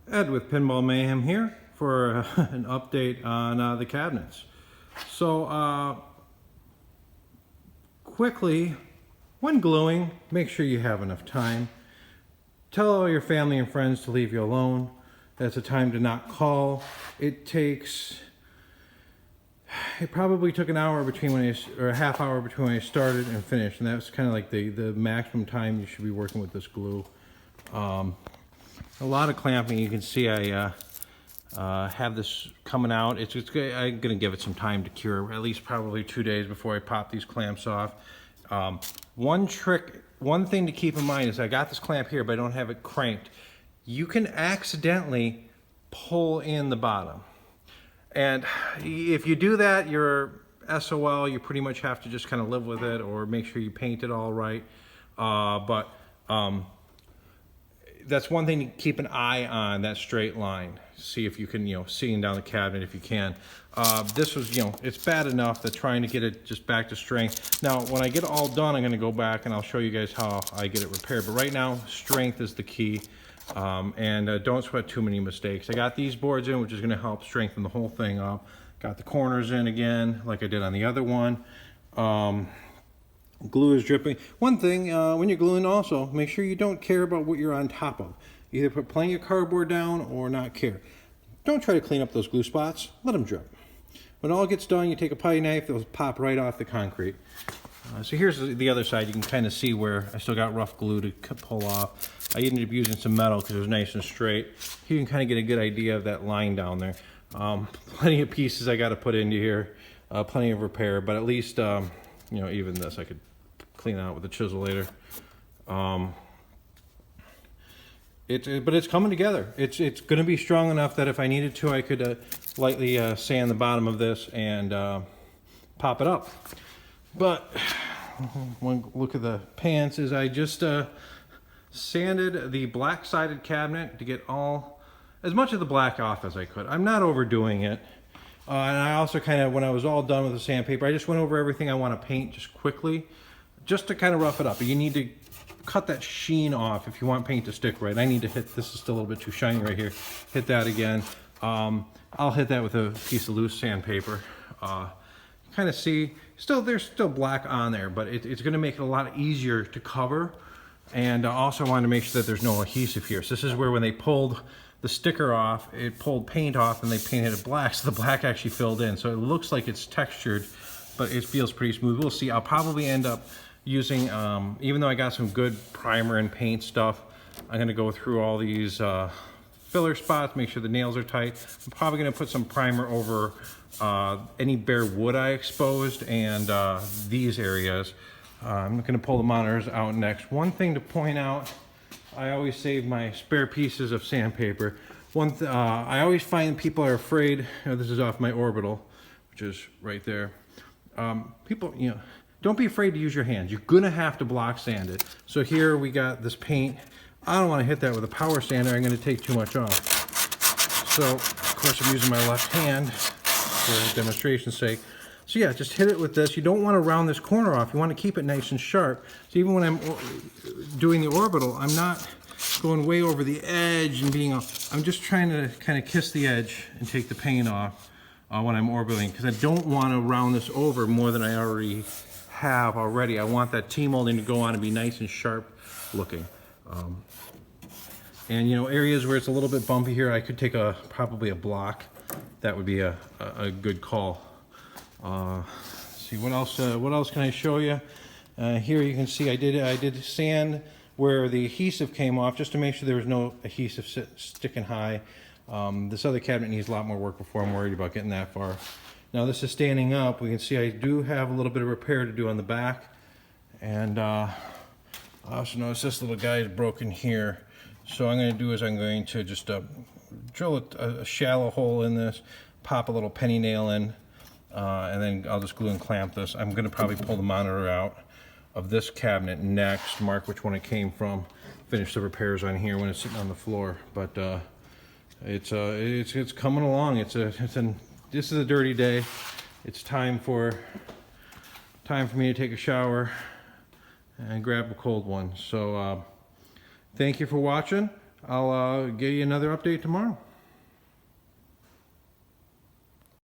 Ed with Pinball Mayhem here for an update on the cabinets. So quickly, when gluing, make sure you have enough time. Tell all your family and friends to leave you alone. That's a time to not call. It probably took an hour between or a half hour between when I started and finished, and that's kind of like the maximum time you should be working with this glue. A lot of clamping. You can see I have this coming out. I'm gonna give it some time to cure, at least probably 2 days before I pop these clamps off. One thing to keep in mind is I got this clamp here, but I don't have it cranked. You can accidentally pull in the bottom. And if you do that, you're SOL. You pretty much have to just kind of live with it, or make sure you paint it all right. That's one thing to keep an eye on, that straight line. See if you can, seeing down the cabinet if you can. This was, it's bad enough that trying to get it just back to strength. Now, when I get it all done, I'm gonna go back and I'll show you guys how I get it repaired. But right now, strength is the key. And don't sweat too many mistakes. I got these boards in, which is gonna help strengthen the whole thing up. Got the corners in again, like I did on the other one. Glue is dripping. One thing, when you're gluing also, make sure you don't care about what you're on top of. Either put plenty of cardboard down or not care. Don't try to clean up those glue spots. Let them drip. When it all gets done, you take a putty knife, they'll pop right off the concrete. So here's the other side. You can kind of see where I still got rough glue to pull off. I ended up using some metal because it was nice and straight. You can kind of get a good idea of that line down there. Plenty of pieces I got to put into here. Plenty of repair, but at least, even this I could clean out with a chisel later. But it's coming together. It's going to be strong enough that if I needed to, I could lightly sand the bottom of this and pop it up. But one look at the pants is I just sanded the black-sided cabinet to get as much of the black off as I could. I'm not overdoing it. And I also kind of, when I was all done with the sandpaper, I just went over everything I want to paint just quickly, just to kind of rough it up. But you need to cut that sheen off if you want paint to stick right. I need to hit, this is still a little bit too shiny right here, hit that again. I'll hit that with a piece of loose sandpaper. Kind of see, there's still black on there, but it's going to make it a lot easier to cover. And I also wanted to make sure that there's no adhesive here. So this is where when they pulled the sticker off, it pulled paint off and they painted it black, so the black actually filled in. So it looks like it's textured, but it feels pretty smooth. We'll see. I'll probably end up using, even though I got some good primer and paint stuff, I'm gonna go through all these filler spots, make sure the nails are tight. I'm probably gonna put some primer over any bare wood I exposed and these areas. I'm gonna pull the monitors out next. One thing to point out, I always save my spare pieces of sandpaper. I always find people are afraid, this is off my orbital, which is right there. People, don't be afraid to use your hands. You're gonna have to block sand it. So here we got this paint. I don't wanna hit that with a power sander. I'm gonna take too much off. So, of course, I'm using my left hand for demonstration's sake. So yeah, just hit it with this. You don't wanna round this corner off. You wanna keep it nice and sharp. So even when I'm doing the orbital, I'm not going way over the edge and I'm just trying to kind of kiss the edge and take the paint off when I'm orbiting, because I don't wanna round this over more than I already have already. I want that T-molding to go on and be nice and sharp looking. And areas where it's a little bit bumpy here, I could take probably a block. That would be a good call. See what else can I show you? Here you can see I did sand where the adhesive came off, just to make sure there was no adhesive sticking high. This other cabinet needs a lot more work before I'm worried about getting that far. Now this is standing up. We can see I do have a little bit of repair to do on the back. And I also notice this little guy is broken here. So I'm going to do is I'm going to just drill a shallow hole in this, pop a little penny nail in, and then I'll just glue and clamp this. I'm going to probably pull the monitor out of this cabinet next, mark which one it came from, finish the repairs on here when it's sitting on the floor. But it's coming along. This is a dirty day. It's time for me to take a shower and grab a cold one. So thank you for watching. I'll give you another update tomorrow.